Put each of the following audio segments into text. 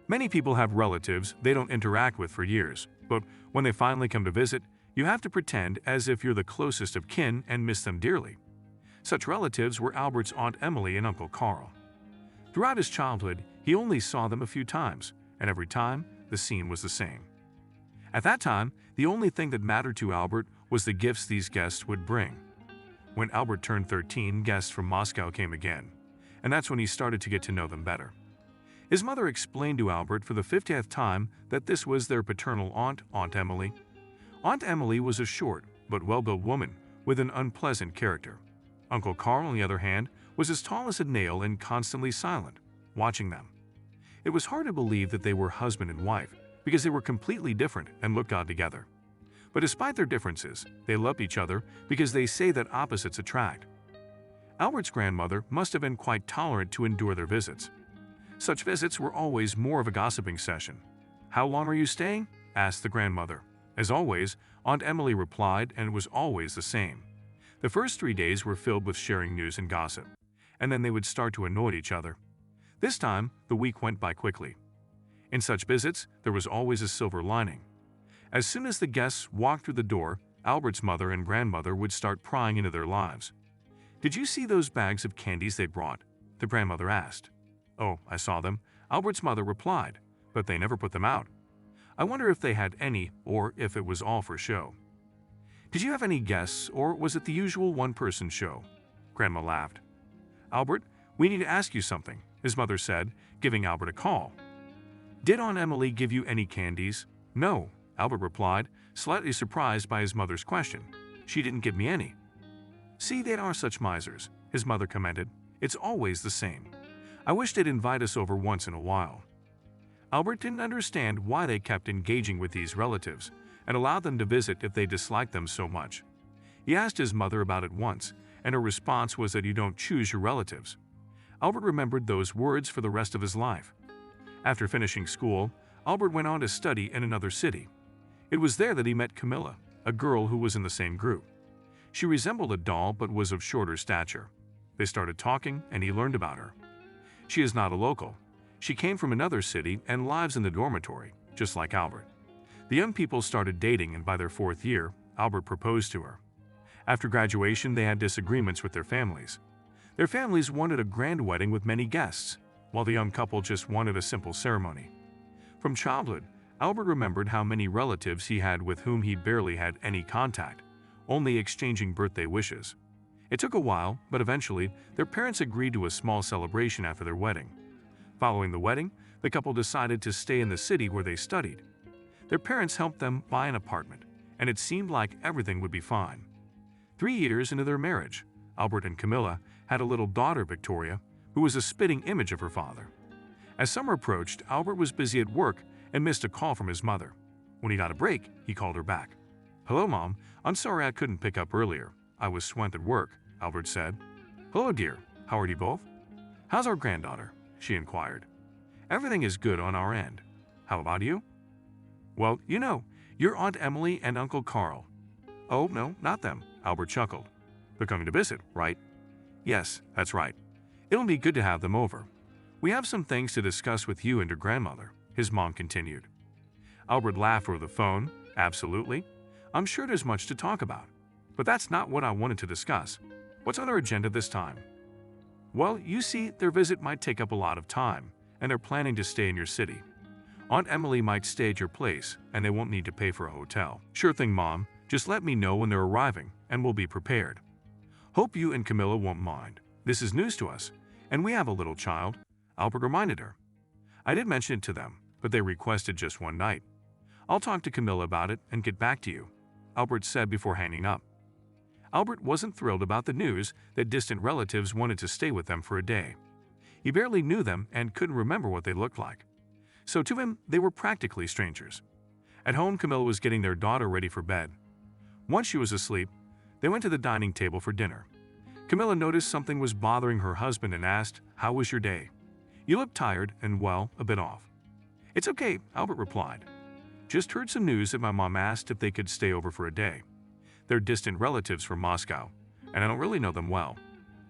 Many people have relatives they don't interact with for years, but when they finally come to visit, you have to pretend as if you're the closest of kin and miss them dearly. Such relatives were Albert's Aunt Emily and Uncle Carl. Throughout his childhood, he only saw them a few times, and every time, the scene was the same. At that time, the only thing that mattered to Albert was the gifts these guests would bring. When Albert turned 13, guests from Moscow came again, and that's when he started to get to know them better. His mother explained to Albert for the 50th time that this was their paternal aunt, Aunt Emily. Aunt Emily was a short but well-built woman with an unpleasant character. Uncle Carl, on the other hand, was as tall as a nail and constantly silent, watching them. It was hard to believe that they were husband and wife because they were completely different and looked odd together. But despite their differences, they loved each other because they say that opposites attract. Albert's grandmother must have been quite tolerant to endure their visits. Such visits were always more of a gossiping session. "How long are you staying?" asked the grandmother. As always, Aunt Emily replied, and it was always the same. The first 3 days were filled with sharing news and gossip, and then they would start to annoy each other. This time, the week went by quickly. In such visits, there was always a silver lining. As soon as the guests walked through the door, Albert's mother and grandmother would start prying into their lives. "Did you see those bags of candies they brought?" the grandmother asked. "Oh, I saw them," Albert's mother replied, "but they never put them out. I wonder if they had any or if it was all for show." "Did you have any guests or was it the usual one-person show?" Grandma laughed. "Albert, we need to ask you something," his mother said, giving Albert a call. "Did Aunt Emily give you any candies?" "No," Albert replied, slightly surprised by his mother's question. "She didn't give me any." "See, they are such misers," his mother commented. "It's always the same. I wish they'd invite us over once in a while." Albert didn't understand why they kept engaging with these relatives and allowed them to visit if they disliked them so much. He asked his mother about it once, and her response was that you don't choose your relatives. Albert remembered those words for the rest of his life. After finishing school, Albert went on to study in another city. It was there that he met Camilla, a girl who was in the same group. She resembled a doll but was of shorter stature. They started talking, and he learned about her. She is not a local. She came from another city and lives in the dormitory, just like Albert. The young people started dating, and by their 4th year, Albert proposed to her. After graduation, they had disagreements with their families. Their families wanted a grand wedding with many guests, while the young couple just wanted a simple ceremony. From childhood, Albert remembered how many relatives he had with whom he barely had any contact, only exchanging birthday wishes. It took a while, but eventually, their parents agreed to a small celebration after their wedding. Following the wedding, the couple decided to stay in the city where they studied. Their parents helped them buy an apartment, and it seemed like everything would be fine. 3 years into their marriage, Albert and Camilla had a little daughter, Victoria, who was a spitting image of her father. As summer approached, Albert was busy at work and missed a call from his mother. When he got a break, he called her back. "Hello, Mom. I'm sorry I couldn't pick up earlier. I was swamped at work," Albert said. "Hello, dear. How are you both?" "How's our granddaughter?" she inquired. "Everything is good on our end. How about you?" "Well, your Aunt Emily and Uncle Carl." "Oh, no, not them," Albert chuckled. "They're coming to visit, right?" "Yes, that's right. It'll be good to have them over. We have some things to discuss with you and your grandmother," his mom continued. Albert laughed over the phone. "Absolutely. I'm sure there's much to talk about. But that's not what I wanted to discuss. What's on our agenda this time?" "Well, you see, their visit might take up a lot of time, and they're planning to stay in your city. Aunt Emily might stay at your place, and they won't need to pay for a hotel." "Sure thing, Mom. Just let me know when they're arriving, and we'll be prepared. Hope you and Camilla won't mind. This is news to us, and we have a little child," Albert reminded her. "I did mention it to them, but they requested just one night. I'll talk to Camilla about it and get back to you," Albert said before hanging up. Albert wasn't thrilled about the news that distant relatives wanted to stay with them for a day. He barely knew them and couldn't remember what they looked like. So to him, they were practically strangers. At home, Camilla was getting their daughter ready for bed. Once she was asleep, they went to the dining table for dinner. Camilla noticed something was bothering her husband and asked, "How was your day? You look tired and, well, a bit off." "It's okay," Albert replied. "Just heard some news that my mom asked if they could stay over for a day. They're distant relatives from Moscow, and I don't really know them well.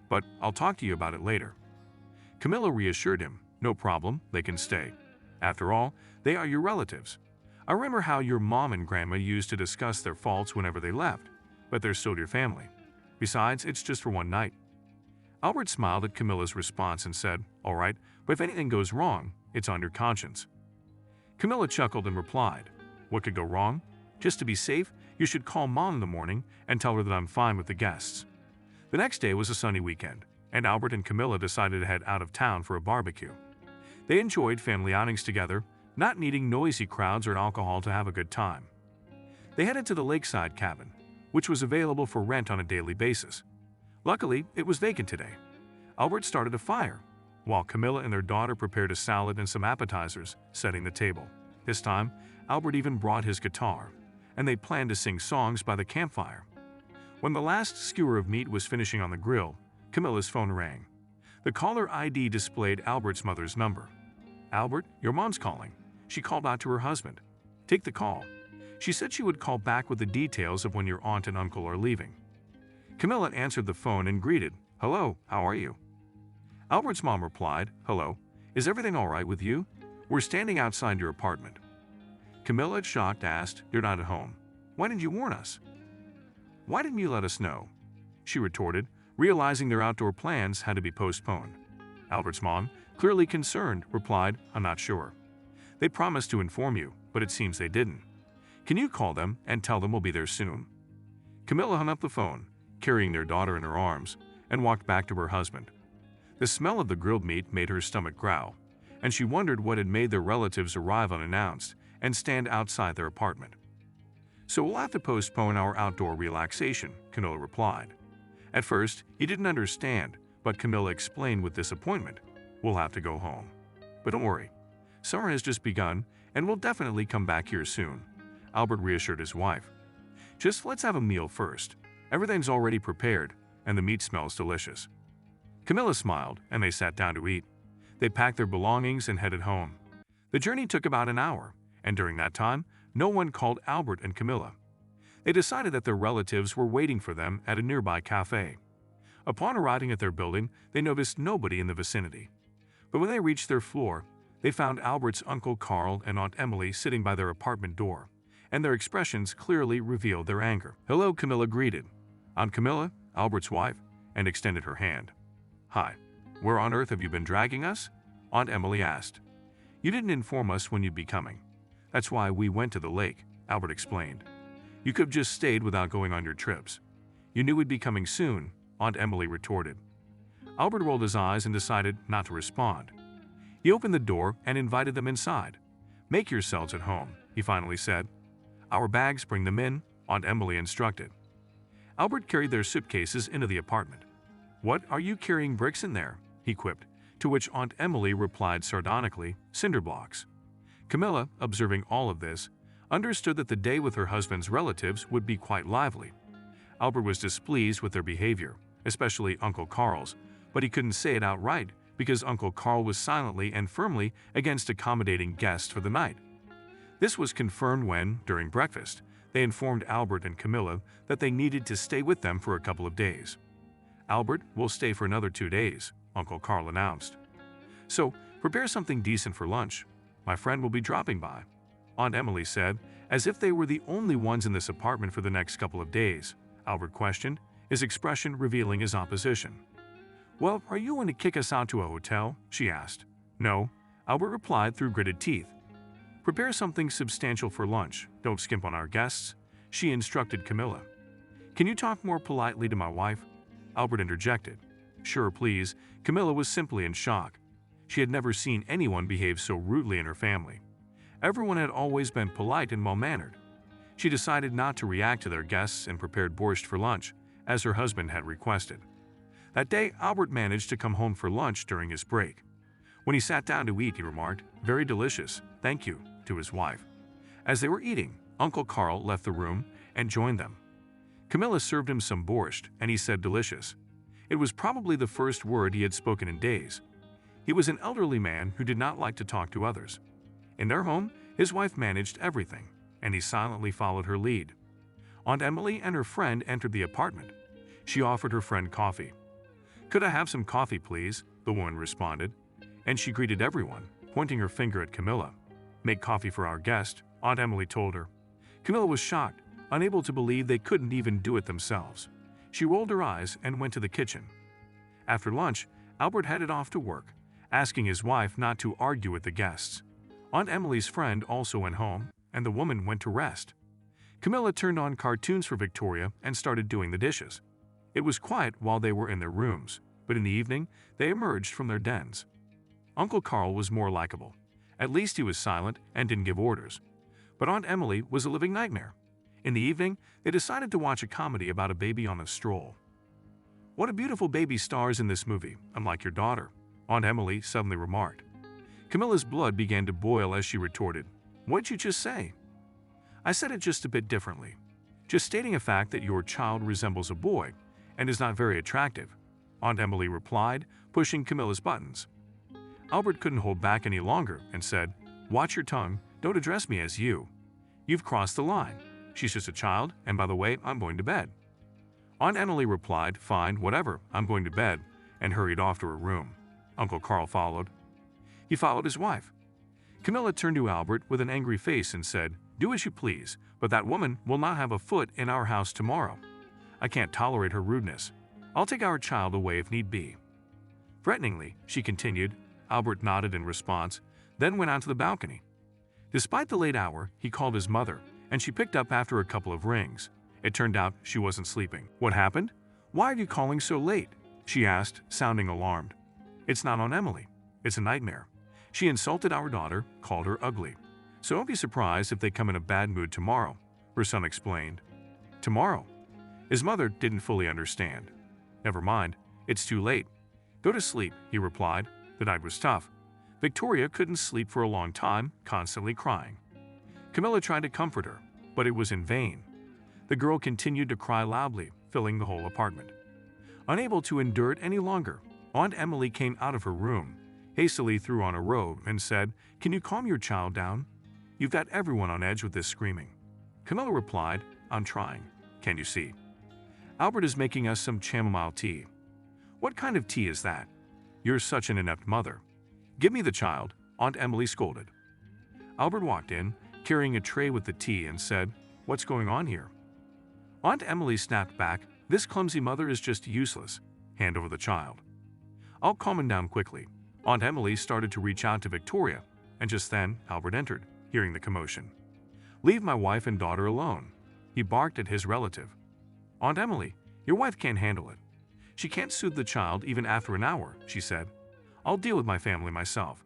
But I'll talk to you about it later." Camilla reassured him, "No problem, they can stay." After all, they are your relatives. I remember how your mom and grandma used to discuss their faults whenever they left, but they're still your family. Besides, it's just for one night. Albert smiled at Camilla's response and said, "All right, but if anything goes wrong, it's on your conscience." Camilla chuckled and replied, "What could go wrong? Just to be safe, you should call Mom in the morning and tell her that I'm fine with the guests." The next day was a sunny weekend, and Albert and Camilla decided to head out of town for a barbecue. They enjoyed family outings together, not needing noisy crowds or alcohol to have a good time. They headed to the lakeside cabin, which was available for rent on a daily basis. Luckily, it was vacant today. Albert started a fire, while Camilla and their daughter prepared a salad and some appetizers, setting the table. This time, Albert even brought his guitar, and they planned to sing songs by the campfire. When the last skewer of meat was finishing on the grill, Camilla's phone rang. The caller ID displayed Albert's mother's number. "Albert, your mom's calling." She called out to her husband. "Take the call." She said she would call back with the details of when your aunt and uncle are leaving. Camilla answered the phone and greeted, "Hello, how are you?" Albert's mom replied, "Hello, is everything all right with you? We're standing outside your apartment." Camilla, shocked, asked, "You're not at home. Why didn't you warn us?" "Why didn't you let us know?" she retorted, realizing their outdoor plans had to be postponed. Albert's mom, clearly concerned, replied, "I'm not sure. They promised to inform you, but it seems they didn't. Can you call them and tell them we'll be there soon?" Camilla hung up the phone, carrying their daughter in her arms, and walked back to her husband. The smell of the grilled meat made her stomach growl, and she wondered what had made their relatives arrive unannounced and stand outside their apartment. "So we'll have to postpone our outdoor relaxation," Camilla replied. At first, he didn't understand, but Camilla explained with disappointment, "We'll have to go home. But don't worry. Summer has just begun, and we'll definitely come back here soon," Albert reassured his wife. "Just let's have a meal first. Everything's already prepared, and the meat smells delicious." Camilla smiled, and they sat down to eat. They packed their belongings and headed home. The journey took about an hour, and during that time, no one called Albert and Camilla. They decided that their relatives were waiting for them at a nearby cafe. Upon arriving at their building, they noticed nobody in the vicinity. But when they reached their floor, they found Albert's Uncle Carl and Aunt Emily sitting by their apartment door, and their expressions clearly revealed their anger. "Hello," Camilla greeted. "I'm Camilla, Albert's wife," and extended her hand. "Hi. Where on earth have you been dragging us?" Aunt Emily asked. "You didn't inform us when you'd be coming. That's why we went to the lake," Albert explained. "You could have just stayed without going on your trips. You knew we'd be coming soon," Aunt Emily retorted. Albert rolled his eyes and decided not to respond. He opened the door and invited them inside. "Make yourselves at home," he finally said. "Our bags, bring them in," Aunt Emily instructed. Albert carried their suitcases into the apartment. "What, are you carrying bricks in there?" he quipped, to which Aunt Emily replied sardonically, "Cinder blocks." Camilla, observing all of this, understood that the day with her husband's relatives would be quite lively. Albert was displeased with their behavior, especially Uncle Carl's, but he couldn't say it outright because Uncle Carl was silently and firmly against accommodating guests for the night. This was confirmed when, during breakfast, they informed Albert and Camilla that they needed to stay with them for a couple of days. "Albert will stay for another 2 days," Uncle Carl announced. "So, prepare something decent for lunch. My friend will be dropping by," Aunt Emily said, as if they were the only ones in this apartment for the next couple of days. Albert questioned, his expression revealing his opposition. "Well, are you going to kick us out to a hotel?" she asked. "No," Albert replied through gritted teeth. "Prepare something substantial for lunch. Don't skimp on our guests," she instructed Camilla. "Can you talk more politely to my wife?" Albert interjected. "Sure, please." Camilla was simply in shock. She had never seen anyone behave so rudely in her family. Everyone had always been polite and well-mannered. She decided not to react to their guests and prepared borscht for lunch, as her husband had requested. That day, Albert managed to come home for lunch during his break. When he sat down to eat, he remarked, "Very delicious, thank you," to his wife. As they were eating, Uncle Carl left the room and joined them. Camilla served him some borscht, and he said delicious. It was probably the first word he had spoken in days. He was an elderly man who did not like to talk to others. In their home, his wife managed everything, and he silently followed her lead. Aunt Emily and her friend entered the apartment. She offered her friend coffee. "Could I have some coffee, please?" the woman responded, and she greeted everyone, pointing her finger at Camilla. "Make coffee for our guest," Aunt Emily told her. Camilla was shocked, unable to believe they couldn't even do it themselves. She rolled her eyes and went to the kitchen. After lunch, Albert headed off to work, asking his wife not to argue with the guests. Aunt Emily's friend also went home, and the woman went to rest. Camilla turned on cartoons for Victoria and started doing the dishes. It was quiet while they were in their rooms, but in the evening, they emerged from their dens. Uncle Carl was more likable. At least he was silent and didn't give orders. But Aunt Emily was a living nightmare. In the evening, they decided to watch a comedy about a baby on a stroll. "What a beautiful baby stars in this movie, unlike your daughter," Aunt Emily suddenly remarked. Camilla's blood began to boil as she retorted, "What'd you just say?" "I said it just a bit differently. Just stating a fact that your child resembles a boy and is not very attractive," Aunt Emily replied, pushing Camilla's buttons. Albert couldn't hold back any longer and said, "Watch your tongue, don't address me as you. You've crossed the line. She's just a child, and by the way, I'm going to bed." Aunt Emily replied, "Fine, whatever, I'm going to bed," and hurried off to her room. Uncle Carl followed. He followed his wife. Camilla turned to Albert with an angry face and said, "Do as you please, but that woman will not have a foot in our house tomorrow. I can't tolerate her rudeness. I'll take our child away if need be." Threateningly, she continued. Albert nodded in response, then went out to the balcony. Despite the late hour, he called his mother, and she picked up after a couple of rings. It turned out she wasn't sleeping. "What happened? Why are you calling so late?" she asked, sounding alarmed. "It's not on Emily. It's a nightmare. She insulted our daughter, called her ugly. So don't be surprised if they come in a bad mood tomorrow," her son explained. "Tomorrow?" His mother didn't fully understand. "Never mind, it's too late. Go to sleep," he replied. The night was tough. Victoria couldn't sleep for a long time, constantly crying. Camilla tried to comfort her, but it was in vain. The girl continued to cry loudly, filling the whole apartment. Unable to endure it any longer, Aunt Emily came out of her room, hastily threw on a robe, and said, "Can you calm your child down? You've got everyone on edge with this screaming." Camilla replied, "I'm trying. Can you see? Albert is making us some chamomile tea." "What kind of tea is that? You're such an inept mother." "Give me the child," Aunt Emily scolded. Albert walked in, carrying a tray with the tea, and said, "What's going on here?" Aunt Emily snapped back, "This clumsy mother is just useless. Hand over the child." "I'll calm him down quickly." Aunt Emily started to reach out to Victoria, and just then Albert entered, hearing the commotion. "Leave my wife and daughter alone," he barked at his relative. "Aunt Emily, your wife can't handle it. She can't soothe the child even after an hour," she said. "I'll deal with my family myself.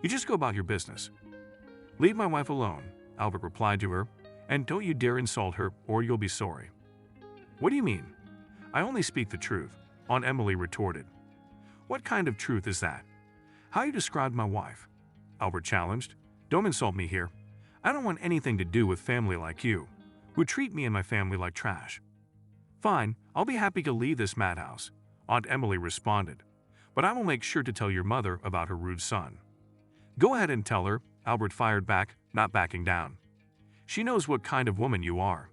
You just go about your business." "Leave my wife alone," Albert replied to her, "and don't you dare insult her or you'll be sorry." "What do you mean? I only speak the truth," Aunt Emily retorted. "What kind of truth is that? How you described my wife?" Albert challenged. "Don't insult me here. I don't want anything to do with family like you, who treat me and my family like trash." "Fine, I'll be happy to leave this madhouse," Aunt Emily responded. "But I will make sure to tell your mother about her rude son." "Go ahead and tell her," Albert fired back, not backing down. "She knows what kind of woman you are."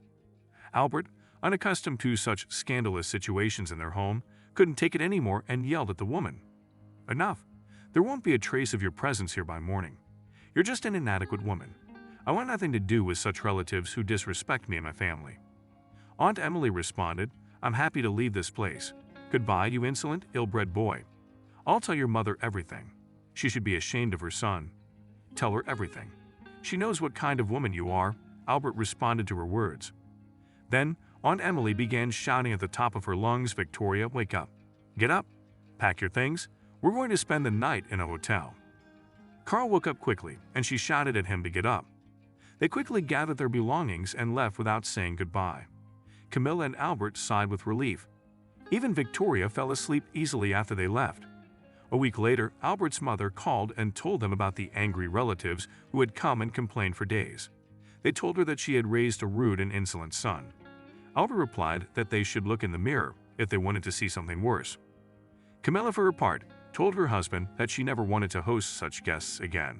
Albert, unaccustomed to such scandalous situations in their home, couldn't take it anymore and yelled at the woman. "Enough. There won't be a trace of your presence here by morning. You're just an inadequate woman. I want nothing to do with such relatives who disrespect me and my family." Aunt Emily responded, "I'm happy to leave this place. Goodbye, you insolent, ill-bred boy. I'll tell your mother everything. She should be ashamed of her son. Tell her everything. She knows what kind of woman you are," Albert responded to her words. Then, Aunt Emily began shouting at the top of her lungs, "Victoria, wake up. Get up. Pack your things. We're going to spend the night in a hotel." Carl woke up quickly, and she shouted at him to get up. They quickly gathered their belongings and left without saying goodbye. Camilla and Albert sighed with relief. Even Victoria fell asleep easily after they left. A week later, Albert's mother called and told them about the angry relatives who had come and complained for days. They told her that she had raised a rude and insolent son. Albert replied that they should look in the mirror if they wanted to see something worse. Camilla, for her part, told her husband that she never wanted to host such guests again.